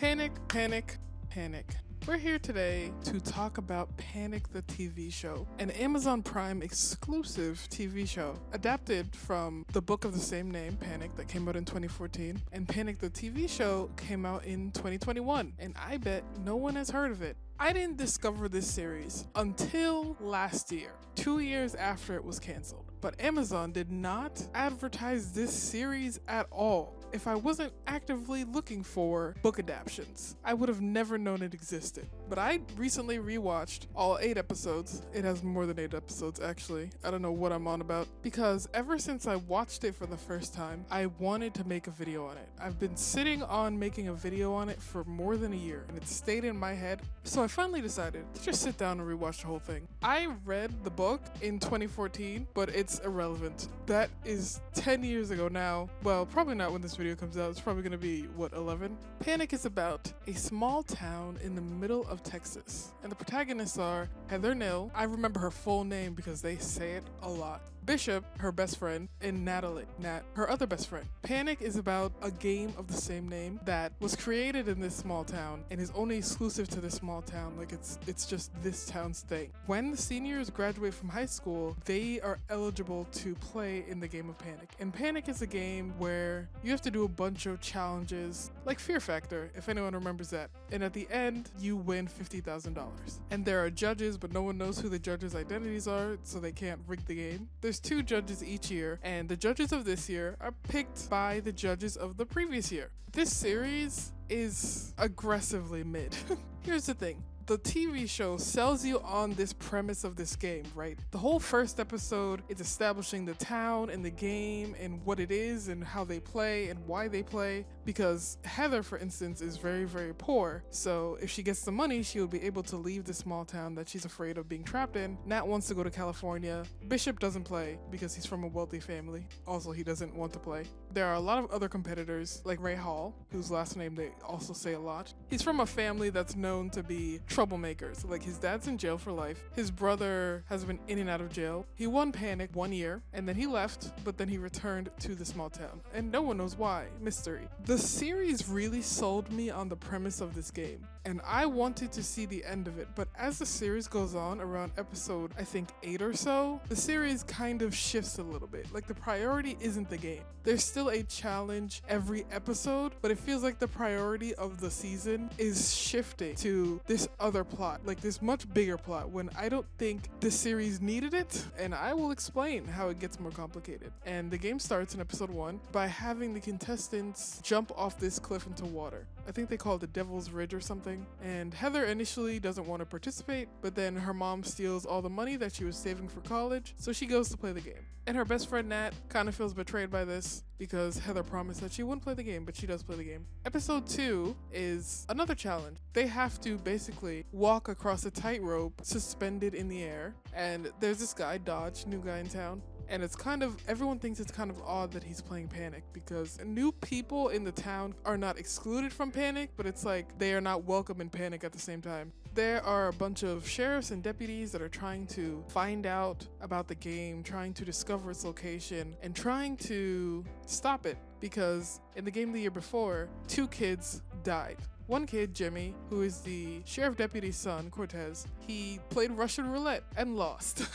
Panic, panic, panic. We're here today to talk about Panic the TV show, an Amazon Prime exclusive TV show adapted from the book of the same name, Panic, that came out in 2014, and Panic the TV show came out in 2021, and I bet no one has heard of it. I didn't discover this series until last year, 2 years after it was canceled. But Amazon did not advertise this series at all. If I wasn't actively looking for book adaptations, I would have never known it existed. But I recently rewatched all 8 episodes. It has more than 8 episodes actually. I don't know what I'm on about. Because ever since I watched it for the first time, I wanted to make a video on it. I've been sitting on making a video on it for more than a year and it stayed in my head. So I finally decided to just sit down and rewatch the whole thing. I read the book in 2014, but it's irrelevant. That is 10 years ago now. Well, probably not when this video comes out. It's probably gonna be, 11? Panic is about a small town in the middle of Texas. And the protagonists are Heather Nill. I remember her full name because they say it a lot. Bishop, her best friend, and Natalie, Nat, her other best friend. Panic is about a game of the same name that was created in this small town and is only exclusive to this small town. Like it's just this town's thing. When the seniors graduate from high school, they are eligible to play in the game of Panic. And Panic is a game where you have to do a bunch of challenges, like Fear Factor, if anyone remembers that. And at the end, you win $50,000. And there are judges, but no one knows who the judges' identities are, so they can't rig the game. There's 2 judges each year, and the judges of this year are picked by the judges of the previous year. This series is aggressively mid. Here's the thing. The TV show sells you on this premise of this game, right? The whole first episode is establishing the town and the game and what it is and how they play and why they play. Because Heather, for instance, is very, very poor. So if she gets the money, she will be able to leave the small town that she's afraid of being trapped in. Nat wants to go to California. Bishop doesn't play because he's from a wealthy family. Also, he doesn't want to play. There are a lot of other competitors, like Ray Hall, whose last name they also say a lot. He's from a family that's known to be troublemakers. Like, his dad's in jail for life. His brother has been in and out of jail. He won Panic 1 year, and then he left, but then he returned to the small town. And no one knows why. Mystery. The series really sold me on the premise of this game, and I wanted to see the end of it, but as the series goes on, around episode, I think 8 or so, the series kind of shifts a little bit. Like, the priority isn't the game. There's still a challenge every episode, but it feels like the priority of the season is shifting to this other plot, like this much bigger plot, when I don't think the series needed it, and I will explain how it gets more complicated. And the game starts in episode 1 by having the contestants jump off this cliff into water. I think they call it the Devil's Ridge or something. And Heather initially doesn't want to participate, but then her mom steals all the money that she was saving for college, so she goes to play the game. And her best friend Nat kind of feels betrayed by this because Heather promised that she wouldn't play the game, but she does play the game. Episode 2 is another challenge. They have to basically walk across a tightrope suspended in the air, and there's this guy, Dodge, new guy in town. And it's kind of, everyone thinks it's kind of odd that he's playing Panic because new people in the town are not excluded from Panic, but it's like they are not welcome in Panic at the same time. There are a bunch of sheriffs and deputies that are trying to find out about the game, trying to discover its location, and trying to stop it because in the game the year before, 2 kids died. One kid, Jimmy, who is the sheriff deputy's son, Cortez, he played Russian roulette and lost.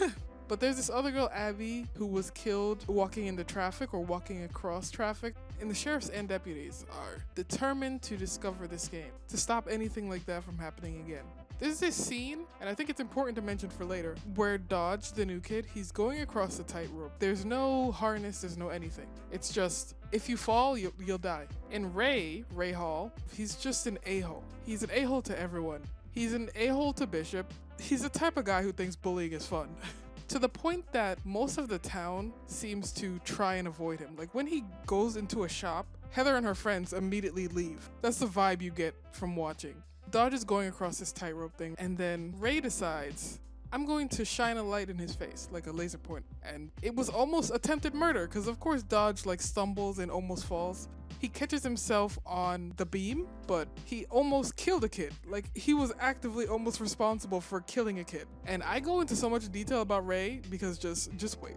But there's this other girl, Abby, who was killed walking into traffic or walking across traffic. And the sheriffs and deputies are determined to discover this game, to stop anything like that from happening again. There's this scene, and I think it's important to mention for later, where Dodge, the new kid, he's going across the tightrope. There's no harness, there's no anything. It's just, if you fall, you'll die. And Ray Hall, he's just an a-hole. He's an a-hole to everyone. He's an a-hole to Bishop. He's the type of guy who thinks bullying is fun. To the point that most of the town seems to try and avoid him. Like, when he goes into a shop, Heather and her friends immediately leave. That's the vibe you get from watching. Dodge is going across this tightrope thing, and then Ray decides, I'm going to shine a light in his face, like a laser point. And it was almost attempted murder, because of course Dodge stumbles and almost falls. he catches himself on the beam, but he almost killed a kid. Like, he was actively almost responsible for killing a kid. And I go into so much detail about Ray because just wait,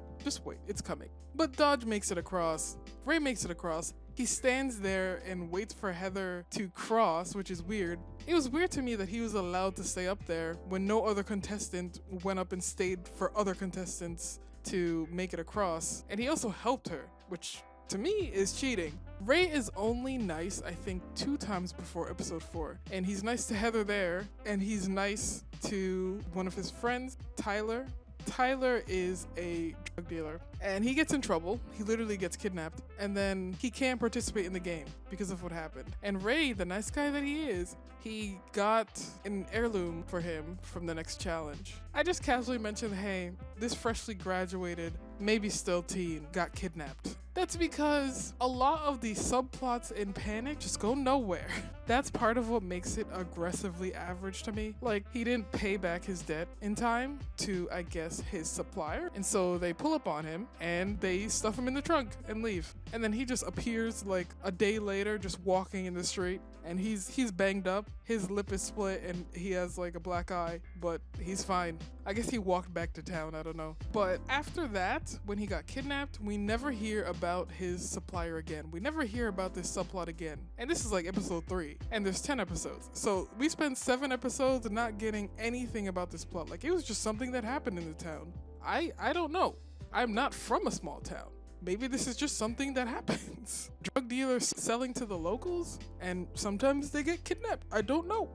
it's coming. But Dodge makes it across. Ray makes it across. He stands there and waits for Heather to cross, which is weird. It was weird to me that he was allowed to stay up there when no other contestant went up and stayed for other contestants to make it across. And he also helped her, which to me is cheating. Ray is only nice, I think, 2 times before episode 4. And he's nice to Heather there, and he's nice to one of his friends, Tyler. Tyler is a drug dealer and he gets in trouble. He literally gets kidnapped and then he can't participate in the game because of what happened. And Ray, the nice guy that he is, he got an heirloom for him from the next challenge. I just casually mentioned, hey, this freshly graduated, maybe still teen, got kidnapped. That's because a lot of the subplots in Panic just go nowhere. That's part of what makes it aggressively average to me. Like, he didn't pay back his debt in time to, I guess, his supplier. And so they pull up on him and they stuff him in the trunk and leave. And then he just appears like a day later, just walking in the street. And he's banged up, his lip is split, and he has like a black eye, but he's fine. I guess he walked back to town, I don't know. But after that, when he got kidnapped, we never hear about his supplier again. We never hear about this subplot again. And this is like episode 3, and there's 10 episodes. So we spent 7 episodes not getting anything about this plot. Like, it was just something that happened in the town. I don't know. I'm not from a small town. Maybe this is just something that happens. Drug dealers selling to the locals, and sometimes they get kidnapped. I don't know.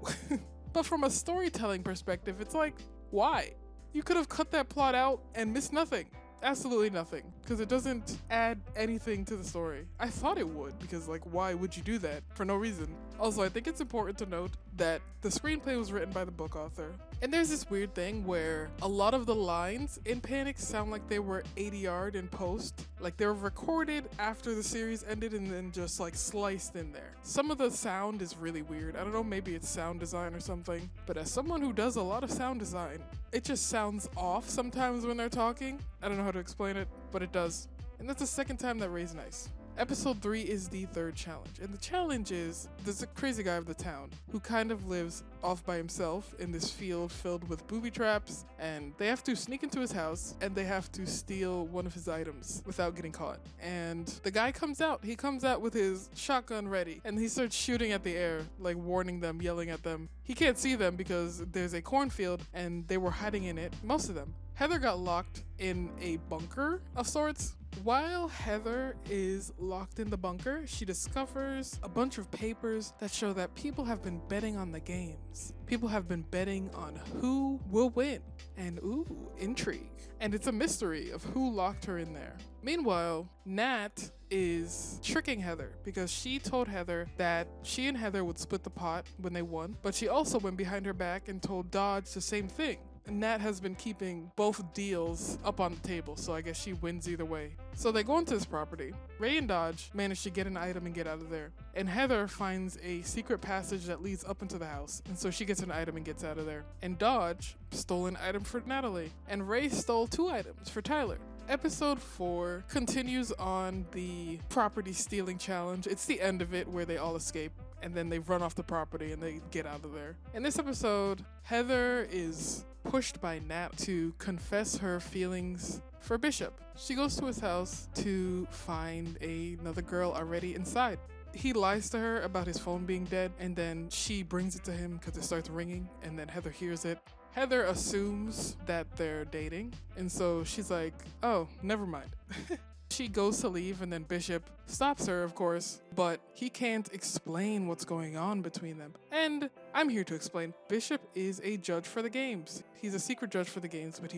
But from a storytelling perspective, it's like, why? You could have cut that plot out and missed nothing. Absolutely nothing, because it doesn't add anything to the story. I thought it would, because like, why would you do that for no reason? Also, I think it's important to note that the screenplay was written by the book author. And there's this weird thing where a lot of the lines in Panic sound like they were ADR'd in post. Like, they were recorded after the series ended and then just like sliced in there. Some of the sound is really weird. I don't know, maybe it's sound design or something. But as someone who does a lot of sound design, it just sounds off sometimes when they're talking. I don't know how to explain it, but it does. And that's the second time that Ray's nice. Episode 3 is the 3rd challenge, and the challenge is there's a crazy guy of the town who kind of lives off by himself in this field filled with booby traps, and they have to sneak into his house and they have to steal one of his items without getting caught. And the guy comes out. He comes out with his shotgun ready and he starts shooting at the air, like warning them, yelling at them. He can't see them because there's a cornfield and they were hiding in it, most of them. Heather got locked in a bunker of sorts. While Heather is locked in the bunker, she discovers a bunch of papers that show that people have been betting on the games. People have been betting on who will win. And ooh, intrigue. And it's a mystery of who locked her in there. Meanwhile, Nat is tricking Heather because she told Heather that she and Heather would split the pot when they won, but she also went behind her back and told Dodge the same thing. Nat has been keeping both deals up on the table, so I guess she wins either way. So they go into this property. Ray and Dodge manage to get an item and get out of there. And Heather finds a secret passage that leads up into the house, and so she gets an item and gets out of there. And Dodge stole an item for Natalie, and Ray stole 2 items for Tyler. Episode 4 continues on the property stealing challenge. It's the end of it where they all escape. And then they run off the property and they get out of there. In this episode, Heather is pushed by Nat to confess her feelings for Bishop. She goes to his house to find another girl already inside. He lies to her about his phone being dead, and then she brings it to him because it starts ringing, and then Heather hears it. Heather assumes that they're dating, and so she's like, oh, never mind. She goes to leave, and then Bishop stops her, of course, but he can't explain what's going on between them. And I'm here to explain. Bishop is a judge for the games. He's a secret judge for the games, but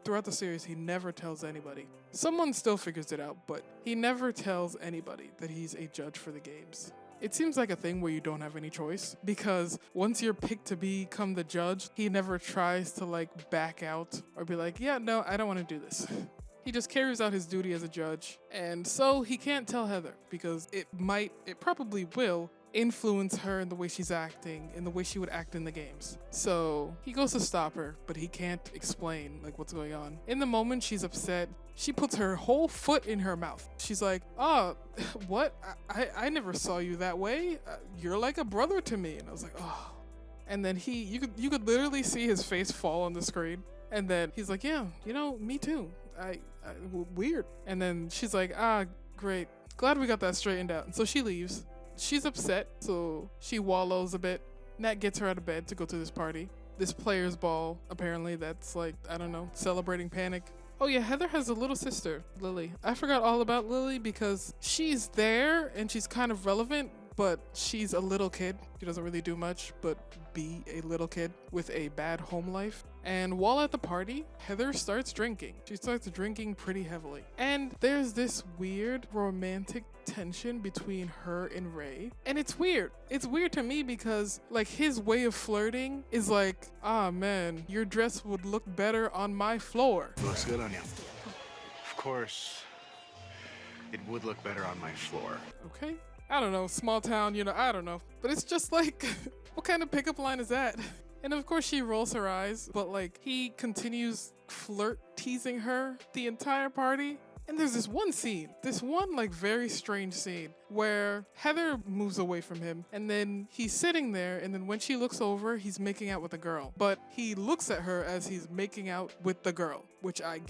throughout the series, he never tells anybody. Someone still figures it out, but he never tells anybody that he's a judge for the games. It seems like a thing where you don't have any choice, because once you're picked to become the judge, he never tries to like back out or be like, yeah, no, I don't want to do this. He just carries out his duty as a judge, and so he can't tell Heather because it probably will influence her in the way she's acting, in the way she would act in the games. So he goes to stop her, but he can't explain like what's going on. In the moment, she's upset. She puts her whole foot in her mouth. She's like, oh, what? I never saw you that way. You're like a brother to me. And I was like, oh. And then you could literally see his face fall on the screen. And then he's like, yeah, me too. Weird. And then she's like, great. Glad we got that straightened out. And so she leaves. She's upset, so she wallows a bit. Nat gets her out of bed to go to this party. This players' ball, apparently, that's like, I don't know, celebrating Panic. Oh yeah, Heather has a little sister, Lily. I forgot all about Lily because she's there and she's kind of relevant, but she's a little kid. She doesn't really do much but be a little kid with a bad home life. And while at the party, Heather starts drinking. She starts drinking pretty heavily. And there's this weird romantic tension between her and Ray. And it's weird. It's weird to me because like his way of flirting is like, man, your dress would look better on my floor. Looks good on you. Of course, it would look better on my floor. Okay. I don't know, small town, I don't know. But it's just like, what kind of pickup line is that? And of course she rolls her eyes, but like he continues teasing her the entire party. And there's this one like very strange scene where Heather moves away from him and then he's sitting there and then when she looks over, he's making out with a girl. But he looks at her as he's making out with the girl, which I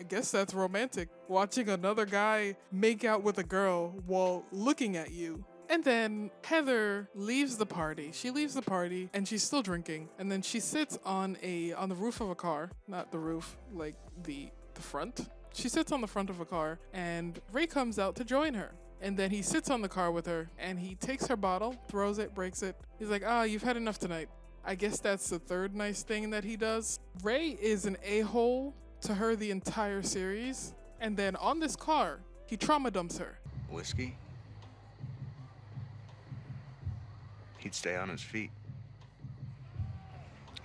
guess that's romantic. Watching another guy make out with a girl while looking at you. And then Heather leaves the party. She leaves the party and she's still drinking. And then she sits on the roof of a car, not the roof, like the front. She sits on the front of a car and Ray comes out to join her. And then he sits on the car with her and he takes her bottle, throws it, breaks it. He's like, you've had enough tonight. I guess that's the third nice thing that he does. Ray is an a-hole to her the entire series. And then on this car, he trauma dumps her. Whiskey? He'd stay on his feet.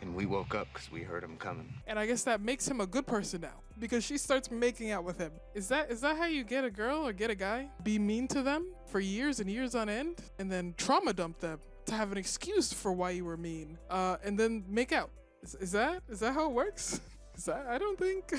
And we woke up because we heard him coming. And I guess that makes him a good person now because she starts making out with him. Is that how you get a girl or get a guy? Be mean to them for years and years on end and then trauma dump them to have an excuse for why you were mean and then make out. Is that how it works? I don't think.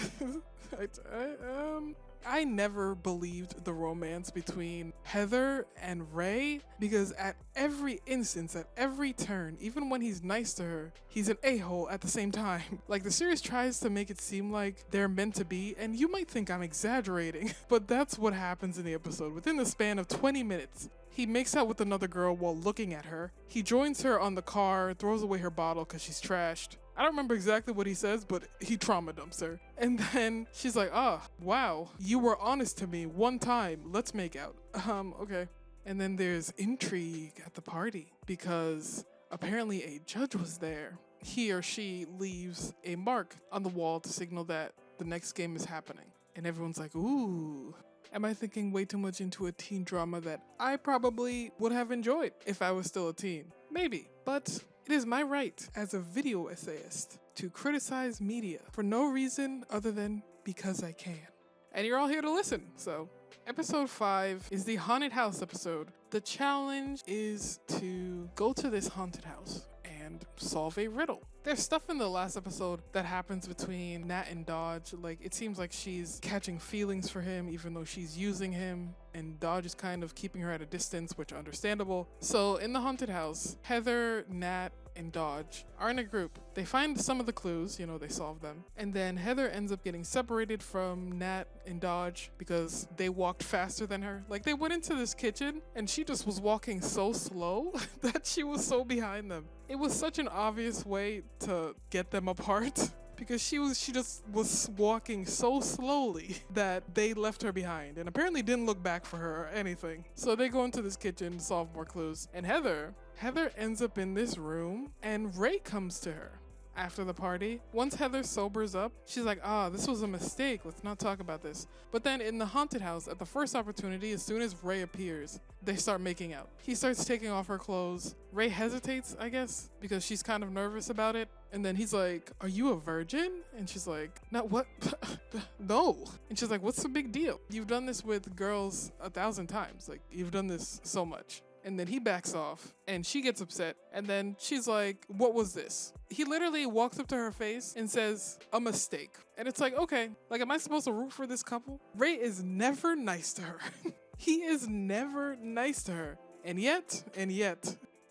I never believed the romance between Heather and Ray because at every instance, at every turn, even when he's nice to her, he's an a-hole at the same time. Like the series tries to make it seem like they're meant to be, and you might think I'm exaggerating, but that's what happens in the episode. Within the span of 20 minutes, he makes out with another girl while looking at her. He joins her on the car, throws away her bottle because she's trashed. I don't remember exactly what he says, but he trauma dumps her. And then she's like, wow, you were honest to me one time. Let's make out. Okay. And then there's intrigue at the party because apparently a judge was there. He or she leaves a mark on the wall to signal that the next game is happening. And everyone's like, ooh. Am I thinking way too much into a teen drama that I probably would have enjoyed if I was still a teen? Maybe, but it is my right as a video essayist to criticize media for no reason other than because I can. And you're all here to listen, so. Episode 5 is the haunted house episode. The challenge is to go to this haunted house and solve a riddle. There's stuff in the last episode that happens between Nat and Dodge. Like, it seems like she's catching feelings for him even though she's using him. And Dodge is kind of keeping her at a distance, which is understandable. So in the haunted house, Heather, Nat, and Dodge are in a group. They find some of the clues, they solve them. And then Heather ends up getting separated from Nat and Dodge because they walked faster than her. Like, they went into this kitchen and she just was walking so slow that she was so behind them. It was such an obvious way to get them apart because she just was walking so slowly that they left her behind and apparently didn't look back for her or anything. So they go into this kitchen to solve more clues. And Heather ends up in this room and Ray comes to her after the party. Once Heather sobers up, she's like, this was a mistake. Let's not talk about this. But then in the haunted house, at the first opportunity, as soon as Ray appears, they start making out. He starts taking off her clothes. Ray hesitates, I guess, because she's kind of nervous about it. And then he's like, are you a virgin? And she's like, no, what? No. And she's like, what's the big deal? You've done this with girls 1,000 times. Like, you've done this so much. And then he backs off and she gets upset. And then she's like, what was this? He literally walks up to her face and says, a mistake. And it's like, okay, like, am I supposed to root for this couple? Ray is never nice to her. He is never nice to her. And yet,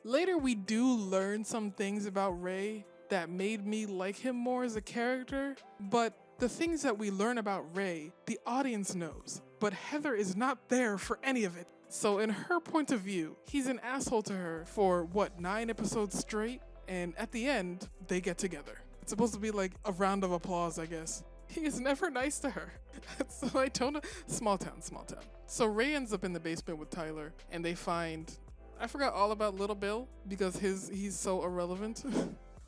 later we do learn some things about Ray that made me like him more as a character. But the things that we learn about Ray, the audience knows. But Heather is not there for any of it. So in her point of view, he's an asshole to her for, 9 episodes straight? And at the end, they get together. It's supposed to be like a round of applause, I guess. He is never nice to her. So I don't know. Small town. So Ray ends up in the basement with Tyler, and they find, I forgot all about Little Bill because he's so irrelevant.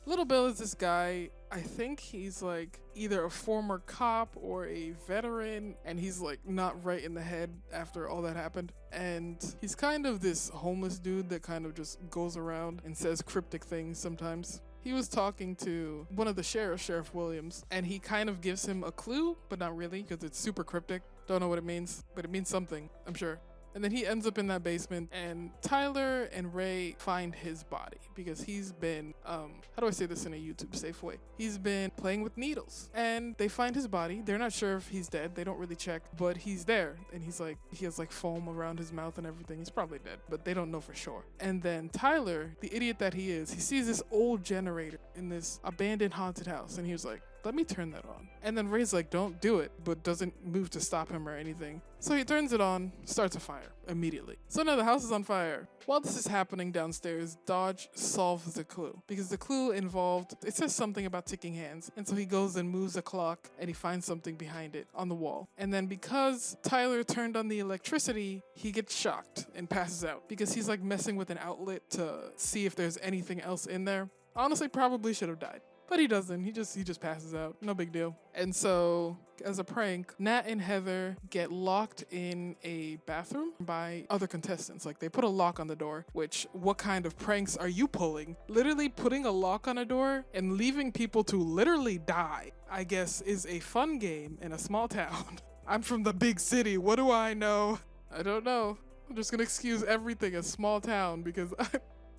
Little Bill is this guy, I think he's like either a former cop or a veteran, and he's like not right in the head after all that happened. And he's kind of this homeless dude that kind of just goes around and says cryptic things sometimes. He was talking to one of the sheriffs, Sheriff Williams, and he kind of gives him a clue, but not really because it's super cryptic. Don't know what it means, but it means something, I'm sure. And then he ends up in that basement, and Tyler and Ray find his body because he's been, how do I say this in a YouTube safe way? He's been playing with needles, and they find his body. They're not sure if he's dead. They don't really check, but he's there. And he has like foam around his mouth and everything. He's probably dead, but they don't know for sure. And then Tyler, the idiot that he is, he sees this old generator in this abandoned haunted house, and he was like, let me turn that on. And then Ray's like, don't do it, but doesn't move to stop him or anything. So he turns it on, starts a fire immediately. So now the house is on fire. While this is happening downstairs, Dodge solves the clue because the clue involved, it says something about ticking hands. And so he goes and moves a clock and he finds something behind it on the wall. And then because Tyler turned on the electricity, he gets shocked and passes out because he's like messing with an outlet to see if there's anything else in there. Honestly, probably should have died. But he doesn't. He just passes out. No big deal. And so, as a prank, Nat and Heather get locked in a bathroom by other contestants. Like, they put a lock on the door, which, what kind of pranks are you pulling? Literally putting a lock on a door and leaving people to literally die, I guess, is a fun game in a small town. I'm from the big city. What do I know? I don't know. I'm just gonna excuse everything as small town because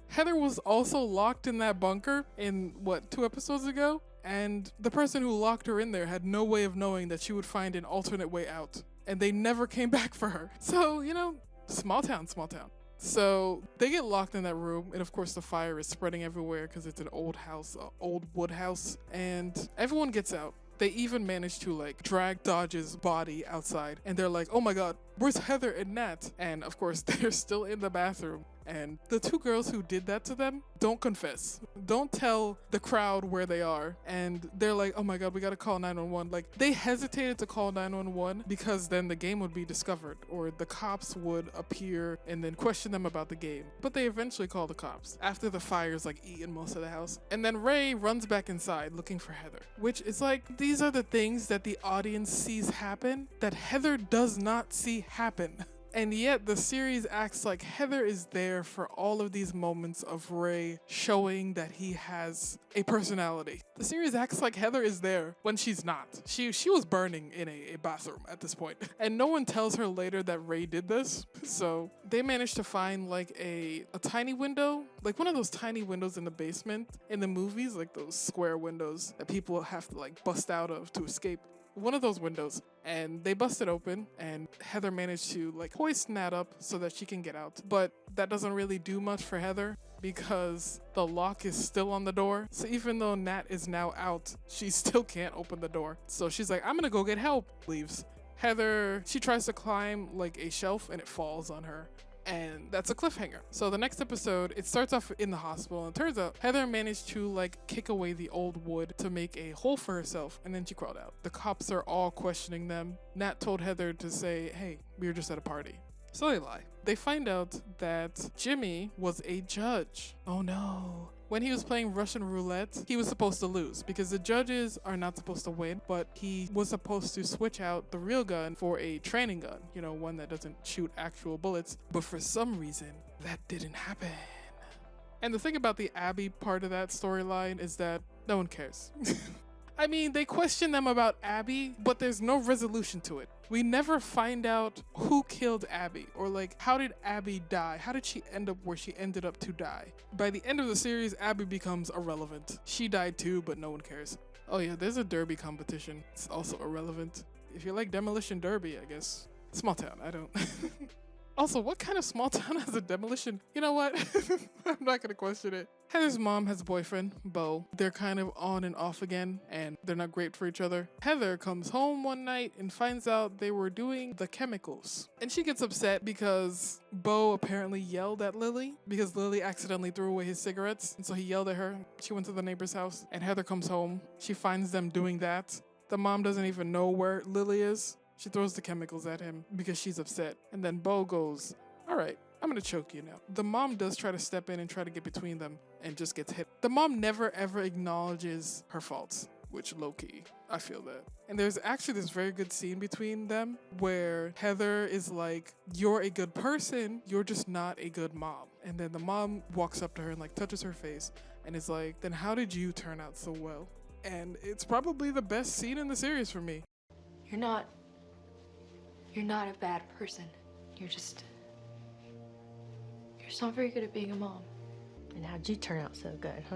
Heather was also locked in that bunker in, 2 episodes ago? And the person who locked her in there had no way of knowing that she would find an alternate way out. And they never came back for her. So, small town. So they get locked in that room. And of course the fire is spreading everywhere because it's an old house, an old wood house. And everyone gets out. They even manage to drag Dodge's body outside. And they're like, oh my God, where's Heather and Nat? And of course they're still in the bathroom. And the 2 girls who did that to them don't confess. Don't tell the crowd where they are. And they're like, oh my God, we gotta call 911. They hesitated to call 911 because then the game would be discovered or the cops would appear and then question them about the game. But they eventually call the cops after the fire's eaten most of the house. And then Ray runs back inside looking for Heather, which is these are the things that the audience sees happen that Heather does not see happen. And yet the series acts like Heather is there for all of these moments of Ray showing that he has a personality. The series acts like Heather is there when she's not. She was burning in a bathroom at this point. And no one tells her later that Ray did this. So they managed to find a tiny window, one of those tiny windows in the basement in the movies, those square windows that people have to bust out of to escape. One of those windows, and they bust it open, and Heather managed to hoist Nat up so that she can get out. But that doesn't really do much for Heather because the lock is still on the door. So even though Nat is now out, she still can't open the door. So she's like, I'm gonna go get help. Leaves. Heather, she tries to climb a shelf and it falls on her. And that's a cliffhanger. So the next episode, it starts off in the hospital, and it turns out Heather managed to kick away the old wood to make a hole for herself, and then she crawled out. The cops are all questioning them. Nat told Heather to say, hey, we were just at a party. So they lie. They find out that Jimmy was a judge. Oh no. When he was playing Russian roulette, he was supposed to lose because the judges are not supposed to win, but he was supposed to switch out the real gun for a training gun, one that doesn't shoot actual bullets. But for some reason, that didn't happen. And the thing about the Abby part of that storyline is that no one cares. I mean, they question them about Abby, but there's no resolution to it. We never find out who killed Abby, or like, how did Abby die? How did she end up where she ended up to die? By the end of the series, Abby becomes irrelevant. She died too, but no one cares. Oh yeah, there's a derby competition. It's also irrelevant. If you like demolition derby, I guess. Small town, I don't. Also, what kind of small town has a demolition? You know what? I'm not gonna question it. Heather's mom has a boyfriend, Bo. They're kind of on and off again, and they're not great for each other. Heather comes home one night and finds out they were doing the chemicals. And she gets upset because Bo apparently yelled at Lily because Lily accidentally threw away his cigarettes. And so he yelled at her. She went to the neighbor's house, and Heather comes home. She finds them doing that. The mom doesn't even know where Lily is. She throws the chemicals at him because she's upset. And then Bo goes, all right, I'm gonna choke you now. The mom does try to step in and try to get between them and just gets hit. The mom never ever acknowledges her faults, which low-key, I feel that. And there's actually this very good scene between them where Heather is like, you're a good person, you're just not a good mom. And then the mom walks up to her and like touches her face and is like, then how did you turn out so well? And it's probably the best scene in the series for me. You're not a bad person. You're just not very good at being a mom. And how'd you turn out so good, huh?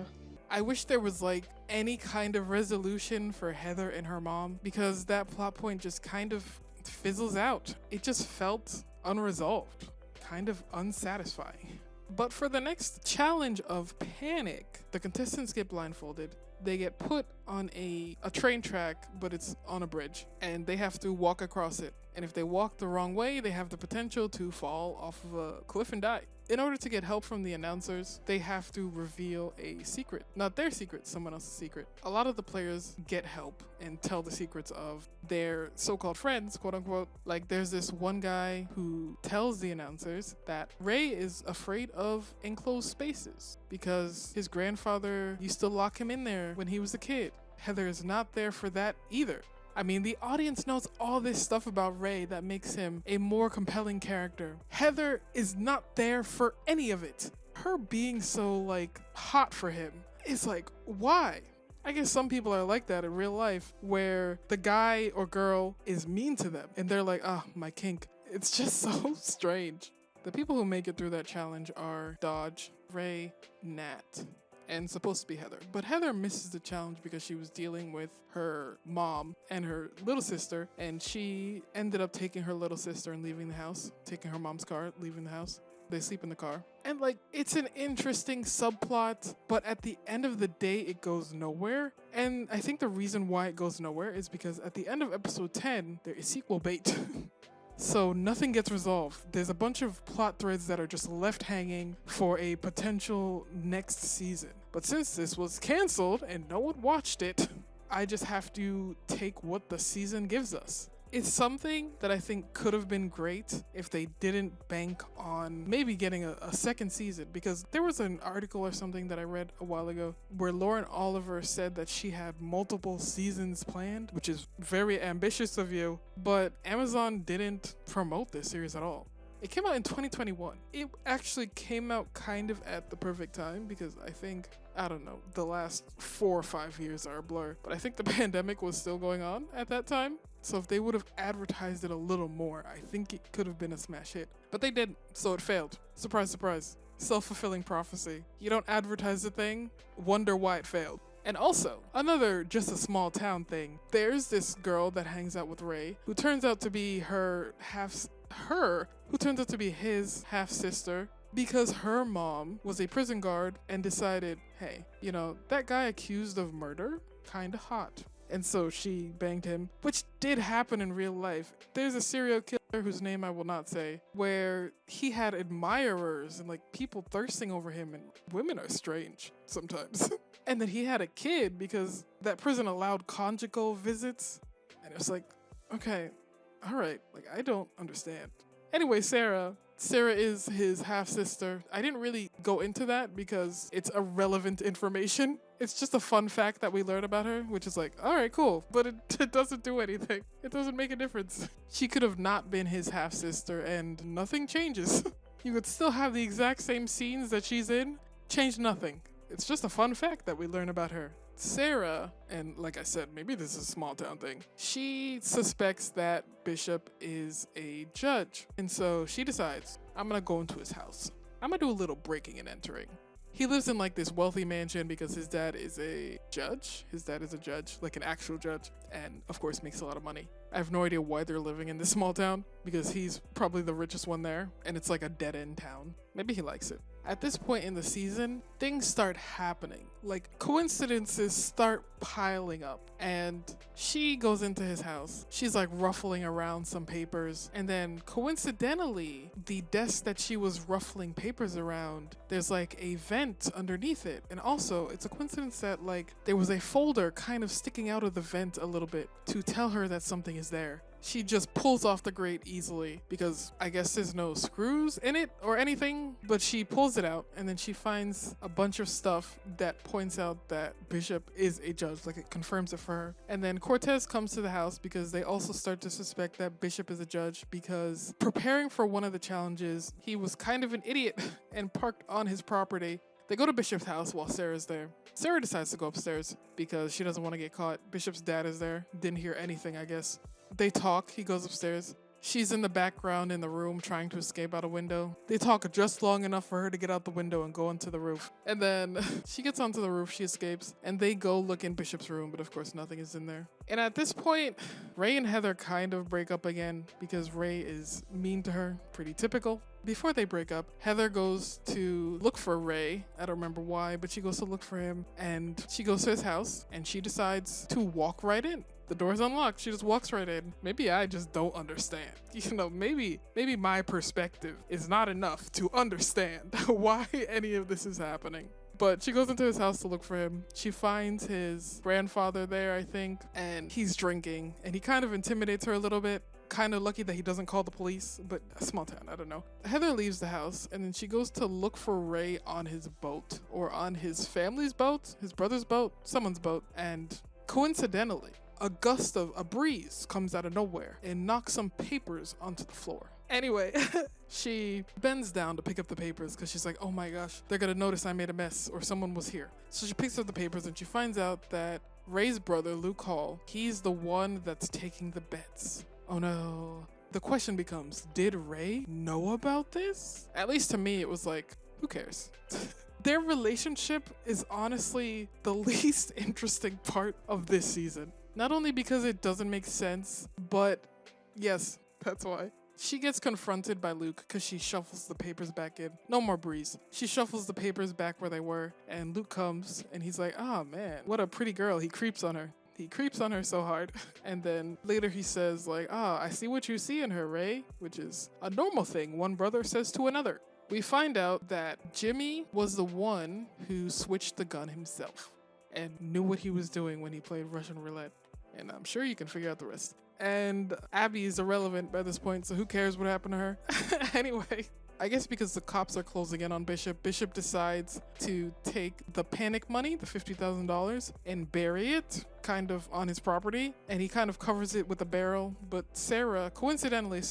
I wish there was like any kind of resolution for Heather and her mom, because that plot point just kind of fizzles out. It just felt unresolved, kind of unsatisfying. But for the next challenge of Panic, the contestants get blindfolded. They get put on a train track, but it's on a bridge, and they have to walk across it. And if they walk the wrong way, they have the potential to fall off of a cliff and die. In order to get help from the announcers, they have to reveal a secret. Not their secret, someone else's secret. A lot of the players get help and tell the secrets of their so-called friends, quote unquote. Like there's this one guy who tells the announcers that Ray is afraid of enclosed spaces because his grandfather used to lock him in there when he was a kid. Heather is not there for that either. I mean, the audience knows all this stuff about Ray that makes him a more compelling character. Heather is not there for any of it. Her being so, like, hot for him is like, why? I guess some people are like that in real life, where the guy or girl is mean to them, and they're like, ah, my kink. It's just so strange. The people who make it through that challenge are Dodge, Ray, Nat, and supposed to be Heather. But Heather misses the challenge because she was dealing with her mom and her little sister, and she ended up taking her little sister and leaving the house, taking her mom's car, leaving the house. They sleep in the car. And like, it's an interesting subplot, but at the end of the day, it goes nowhere. And I think the reason why it goes nowhere is because at the end of episode 10, there is sequel bait. So nothing gets resolved. There's a bunch of plot threads that are just left hanging for a potential next season. But since this was canceled and no one watched it, I just have to take what the season gives us. It's something that I think could have been great if they didn't bank on maybe getting a second season, because there was an article or something that I read a while ago where Lauren Oliver said that she had multiple seasons planned, which is very ambitious of you, but Amazon didn't promote this series at all. It came out in 2021. It actually came out kind of at the perfect time because I think, I don't know, the last 4 or 5 years are a blur, but I think the pandemic was still going on at that time. So if they would have advertised it a little more, I think it could have been a smash hit. But they didn't, so it failed. Surprise, surprise. Self-fulfilling prophecy. You don't advertise a thing, wonder why it failed. And also, another just a small town thing. There's this girl that hangs out with Ray, who turns out to be who turns out to be his half-sister, because her mom was a prison guard and decided, hey, you know, that guy accused of murder, kinda hot. And so she banged him, which did happen in real life. There's a serial killer whose name I will not say, where he had admirers and like people thirsting over him, and women are strange sometimes. And then he had a kid because that prison allowed conjugal visits. And it was like, okay, all right, like I don't understand. Anyway, Sarah is his half-sister. I didn't really go into that because it's irrelevant information. It's just a fun fact that we learn about her, which is like, all right, cool. But it doesn't do anything. It doesn't make a difference. She could have not been his half-sister and nothing changes. You could still have the exact same scenes that she's in. Change nothing. It's just a fun fact that we learn about her. Sarah, and like I said, maybe this is a small town thing, she suspects that Bishop is a judge. And so she decides, I'm gonna go into his house. I'm gonna do a little breaking and entering. He lives in like this wealthy mansion because his dad is a judge. His dad is a judge, like an actual judge, and of course makes a lot of money. I have no idea why they're living in this small town because he's probably the richest one there and it's like a dead end town. Maybe he likes it. At this point in the season, things start happening. Like coincidences start piling up and she goes into his house. She's like ruffling around some papers and then coincidentally, the desk that she was ruffling papers around, there's like a vent underneath it. And also it's a coincidence that like there was a folder kind of sticking out of the vent a little bit to tell her that something is there. She just pulls off the grate easily because I guess there's no screws in it or anything, but she pulls it out and then she finds a bunch of stuff that points out that Bishop is a judge, like it confirms it for her. And then Cortez comes to the house because they also start to suspect that Bishop is a judge because preparing for one of the challenges, he was kind of an idiot and parked on his property. They go to Bishop's house while Sarah's there. Sarah decides to go upstairs because she doesn't want to get caught. Bishop's dad is there. Didn't hear anything, I guess. They talk. He goes upstairs. She's in the background in the room trying to escape out a window. They talk just long enough for her to get out the window and go onto the roof. And then she gets onto the roof, she escapes, and they go look in Bishop's room, but of course nothing is in there. And at this point, Ray and Heather kind of break up again because Ray is mean to her, pretty typical. Before they break up, Heather goes to look for Ray. I don't remember why, but she goes to look for him and she goes to his house and she decides to walk right in. The door's unlocked. She just walks right in. Maybe I just don't understand. You know, maybe my perspective is not enough to understand why any of this is happening. But she goes into his house to look for him. She finds his grandfather there, I think, and he's drinking. And he kind of intimidates her a little bit. Kind of lucky that he doesn't call the police, but a small town, I don't know. Heather leaves the house and then she goes to look for Ray on his boat or on his family's boat, his brother's boat, someone's boat. And coincidentally, a breeze comes out of nowhere and knocks some papers onto the floor. Anyway, she bends down to pick up the papers because she's like, oh my gosh, they're gonna notice I made a mess or someone was here. So she picks up the papers and she finds out that Ray's brother, Luke Hall, he's the one that's taking the bets. Oh no. The question becomes, did Ray know about this? At least to me, it was like, who cares? Their relationship is honestly the least interesting part of this season. Not only because it doesn't make sense, but yes, that's why. She gets confronted by Luke because she shuffles the papers back in. No more breeze. She shuffles the papers back where they were, and Luke comes and he's like, oh man, what a pretty girl. He creeps on her. He creeps on her so hard. And then later he says like, I see what you see in her, Ray, which is a normal thing one brother says to another. We find out that Jimmy was the one who switched the gun himself and knew what he was doing when he played Russian roulette. And I'm sure you can figure out the rest. And Abby is irrelevant by this point, so who cares what happened to her? Anyway, I guess because the cops are closing in on Bishop, Bishop decides to take the panic money, the $50,000, and bury it kind of on his property. And he kind of covers it with a barrel. But Sarah, coincidentally,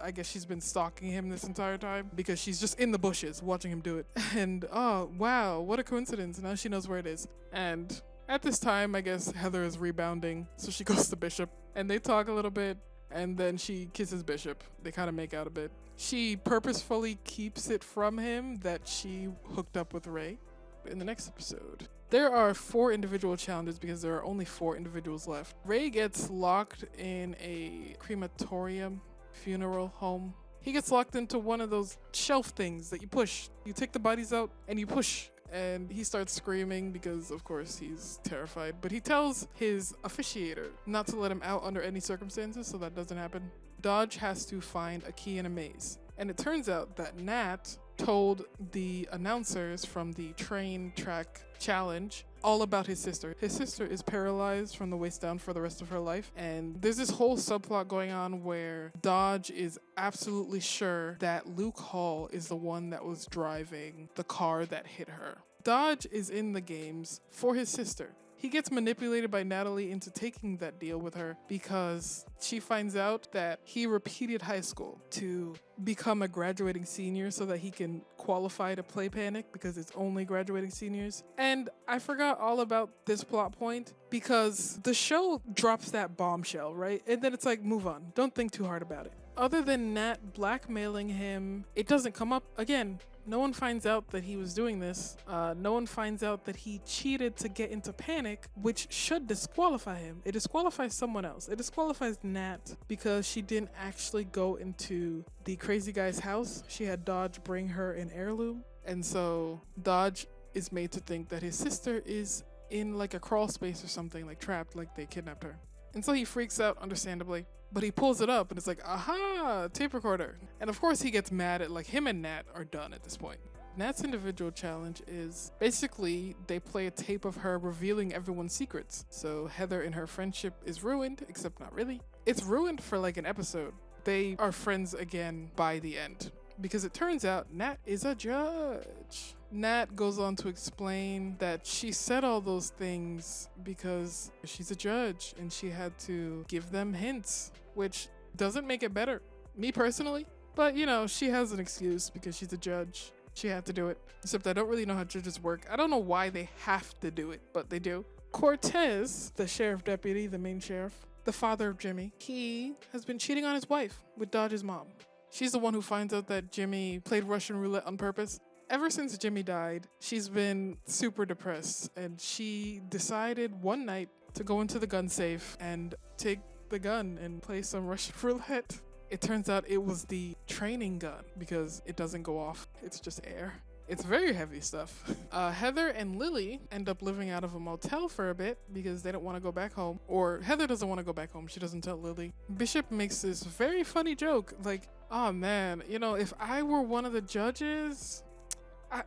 I guess she's been stalking him this entire time because she's just in the bushes watching him do it. And oh, wow, what a coincidence. Now she knows where it is. And at this time, I guess Heather is rebounding, so she goes to Bishop, and they talk a little bit, and then she kisses Bishop. They kind of make out a bit. She purposefully keeps it from him that she hooked up with Ray. In the next episode, there are 4 individual challenges because there are only 4 individuals left. Ray gets locked in a crematorium, funeral home. He gets locked into one of those shelf things that you push. You take the bodies out and you push. And he starts screaming because, of course, he's terrified. But he tells his officiator not to let him out under any circumstances, so that doesn't happen. Dodge has to find a key in a maze. And it turns out that Nat told the announcers from the train track challenge all about his sister. His sister is paralyzed from the waist down for the rest of her life. And there's this whole subplot going on where Dodge is absolutely sure that Luke Hall is the one that was driving the car that hit her. Dodge is in the games for his sister. He gets manipulated by Natalie into taking that deal with her because she finds out that he repeated high school to become a graduating senior so that he can qualify to play Panic because it's only graduating seniors. And I forgot all about this plot point because the show drops that bombshell, right? And then it's like, move on. Don't think too hard about it. Other than Nat blackmailing him, it doesn't come up again. No one finds out that he was doing this. No one finds out that he cheated to get into Panic, which should disqualify him. It disqualifies someone else. It disqualifies Nat because she didn't actually go into the crazy guy's house. She had Dodge bring her an heirloom. And so Dodge is made to think that his sister is in like a crawl space or something, like trapped, like they kidnapped her. And so he freaks out, understandably. But he pulls it up and it's like, aha, tape recorder. And of course he gets mad at, like, him and Nat are done at this point. Nat's individual challenge is basically they play a tape of her revealing everyone's secrets. So Heather and her friendship is ruined, except not really. It's ruined for like an episode. They are friends again by the end. Because it turns out Nat is a judge. Nat goes on to explain that she said all those things because she's a judge and she had to give them hints, which doesn't make it better, me personally. But, you know, she has an excuse because she's a judge. She had to do it. Except I don't really know how judges work. I don't know why they have to do it, but they do. Cortez, the sheriff deputy, the main sheriff, the father of Jimmy, he has been cheating on his wife with Dodge's mom. She's the one who finds out that Jimmy played Russian roulette on purpose. Ever since Jimmy died, she's been super depressed, and she decided one night to go into the gun safe and take the gun and play some Russian roulette. It turns out it was the training gun because it doesn't go off. It's just air. It's very heavy stuff. Heather and Lily end up living out of a motel for a bit because they don't want to go back home. Or Heather doesn't want to go back home. She doesn't tell Lily. Bishop makes this very funny joke. Like, oh man, you know, if I were one of the judges,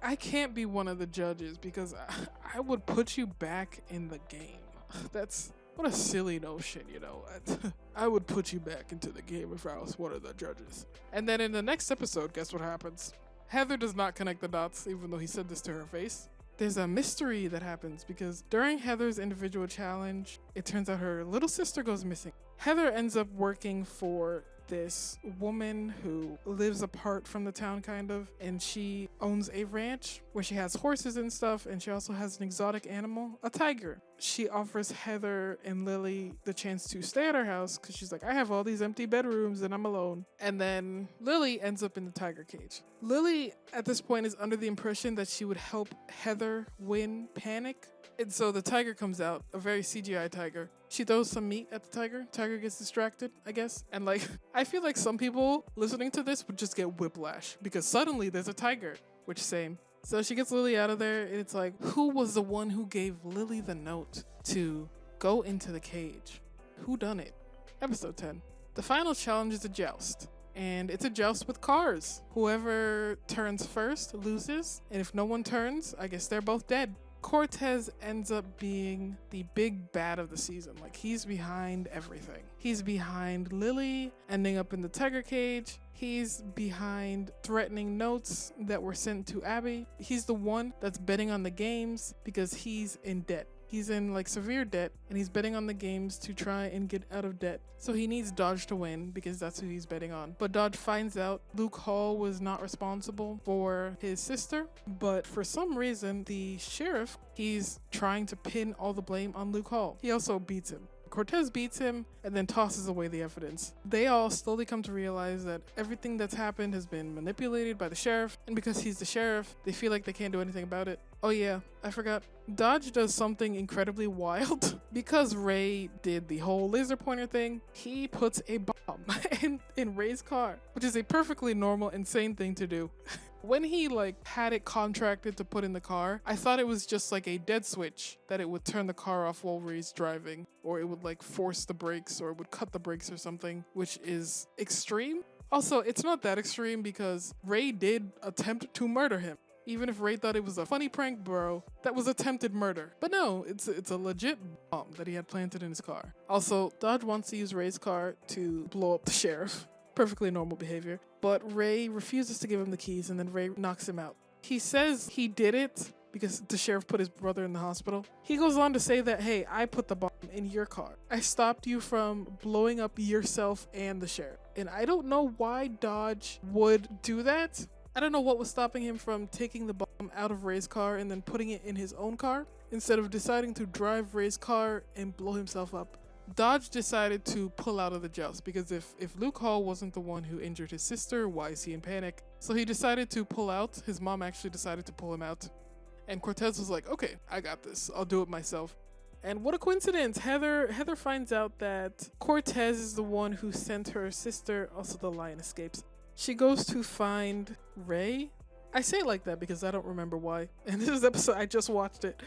I can't be one of the judges because I would put you back in the game. That's what a silly notion, you know. I would put you back into the game if I was one of the judges. And then in the next episode, guess what happens? Heather does not connect the dots, even though he said this to her face. There's a mystery that happens because during Heather's individual challenge, it turns out her little sister goes missing. Heather ends up working for this woman who lives apart from the town, kind of, and she owns a ranch where she has horses and stuff, and she also has an exotic animal, a tiger. She offers Heather and Lily the chance to stay at her house because she's like, I have all these empty bedrooms and I'm alone. And then Lily ends up in the tiger cage. Lily at this point is under the impression that she would help Heather win Panic. And so the tiger comes out, a very CGI tiger. She throws some meat at the tiger. Tiger gets distracted, I guess. And like, I feel like some people listening to this would just get whiplash because suddenly there's a tiger, which same. So she gets Lily out of there, and it's like, who was the one who gave Lily the note to go into the cage? Who done it? Episode 10. The final challenge is a joust. And it's a joust with cars. Whoever turns first loses, and if no one turns, I guess they're both dead. Cortez ends up being the big bad of the season. Like, he's behind everything. He's behind Lily ending up in the tiger cage. He's behind threatening notes that were sent to Abby. He's the one that's betting on the games because he's in debt. He's in like severe debt, and he's betting on the games to try and get out of debt. So he needs Dodge to win because that's who he's betting on. But Dodge finds out Luke Hall was not responsible for his sister, but for some reason, the sheriff, he's trying to pin all the blame on Luke Hall. He also beats him. Cortez beats him and then tosses away the evidence. They all slowly come to realize that everything that's happened has been manipulated by the sheriff, and because he's the sheriff, they feel like they can't do anything about it. Oh yeah, I forgot. Dodge does something incredibly wild. Because Ray did the whole laser pointer thing, he puts a bomb in Ray's car, which is a perfectly normal, insane thing to do. When he had it contracted to put in the car, I thought it was just like a dead switch that it would turn the car off while Ray's driving, or it would force the brakes, or it would cut the brakes or something, which is extreme. Also, it's not that extreme because Ray did attempt to murder him. Even if Ray thought it was a funny prank, bro, that was attempted murder. But no, it's a legit bomb that he had planted in his car. Also, Dodge wants to use Ray's car to blow up the sheriff. Perfectly normal behavior. But Ray refuses to give him the keys, and then Ray knocks him out. He says he did it because the sheriff put his brother in the hospital. He goes on to say that, hey, I put the bomb in your car. I stopped you from blowing up yourself and the sheriff. And I don't know why Dodge would do that. I don't know what was stopping him from taking the bomb out of Ray's car and then putting it in his own car instead of deciding to drive Ray's car and blow himself up. Dodge decided to pull out of the joust because if Luke Hall wasn't the one who injured his sister, why is he in panic? So he decided to pull out. His mom actually decided to pull him out. And Cortez was like, okay, I got this. I'll do it myself. And what a coincidence. Heather finds out that Cortez is the one who sent her sister. Also, the lion escapes. She goes to find Ray. I say it like that because I don't remember why. And this is episode, I just watched it.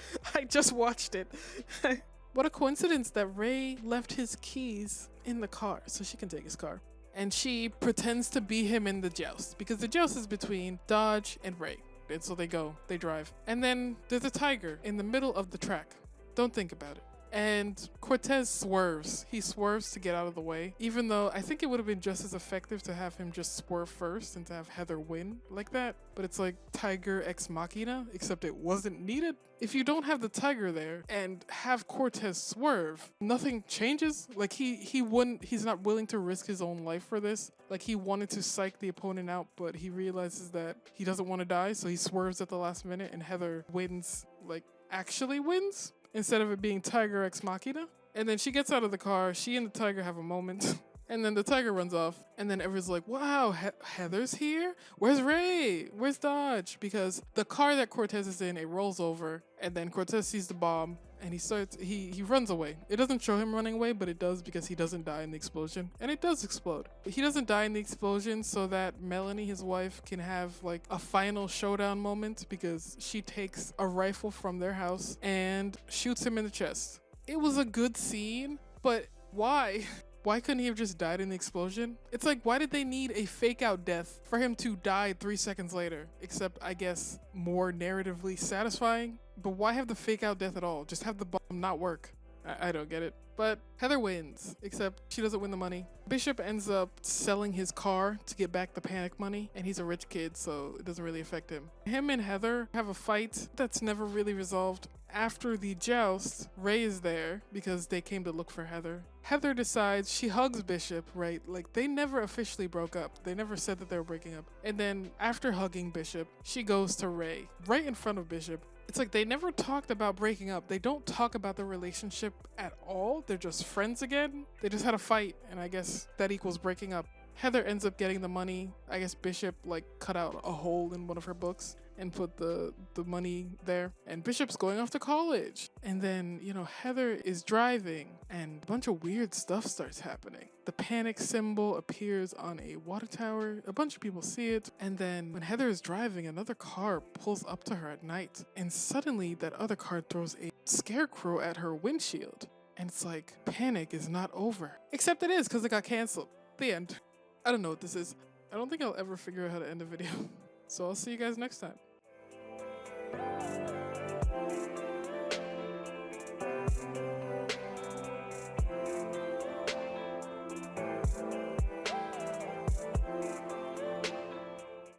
What a coincidence that Ray left his keys in the car so she can take his car. And she pretends to be him in the joust because the joust is between Dodge and Ray. And so they drive. And then there's a tiger in the middle of the track. Don't think about it. And Cortez swerves. He swerves to get out of the way, even though I think it would have been just as effective to have him just swerve first and to have Heather win like that. But it's like Tiger ex machina, except it wasn't needed. If you don't have the tiger there and have Cortez swerve, nothing changes. Like he's not willing to risk his own life for this. Like he wanted to psych the opponent out, but he realizes that he doesn't want to die, so he swerves at the last minute and Heather wins, like actually wins, instead of it being Tiger ex machina. And then she gets out of the car, she and the tiger have a moment, and then the tiger runs off, and then everyone's like, wow, Heather's here? Where's Ray? Where's Dodge? Because the car that Cortez is in, it rolls over, and then Cortez sees the bomb, and he runs away. It doesn't show him running away, but it does because he doesn't die in the explosion. And it does explode. But he doesn't die in the explosion so that Melanie, his wife, can have like a final showdown moment because she takes a rifle from their house and shoots him in the chest. It was a good scene, but why? Why couldn't he have just died in the explosion? It's like, why did they need a fake out death for him to die 3 seconds later? Except, I guess, more narratively satisfying. But why have the fake out death at all? Just have the bomb not work. I don't get it. But Heather wins, except she doesn't win the money. Bishop ends up selling his car to get back the panic money, and he's a rich kid, so it doesn't really affect him. Him and Heather have a fight that's never really resolved. After the joust, Ray is there because they came to look for Heather. Heather decides she hugs Bishop, right? Like, they never officially broke up. They never said that they were breaking up. And then after hugging Bishop, she goes to Ray, right in front of Bishop. It's like they never talked about breaking up. They don't talk about the relationship at all. They're just friends again. They just had a fight, and I guess that equals breaking up. Heather ends up getting the money. I guess Bishop like cut out a hole in one of her books and put the money there. And Bishop's going off to college. And then, Heather is driving and a bunch of weird stuff starts happening. The panic symbol appears on a water tower. A bunch of people see it. And then when Heather is driving, another car pulls up to her at night. And suddenly that other car throws a scarecrow at her windshield. And it's like, panic is not over. Except it is, because it got canceled. The end. I don't know what this is. I don't think I'll ever figure out how to end a video. So I'll see you guys next time.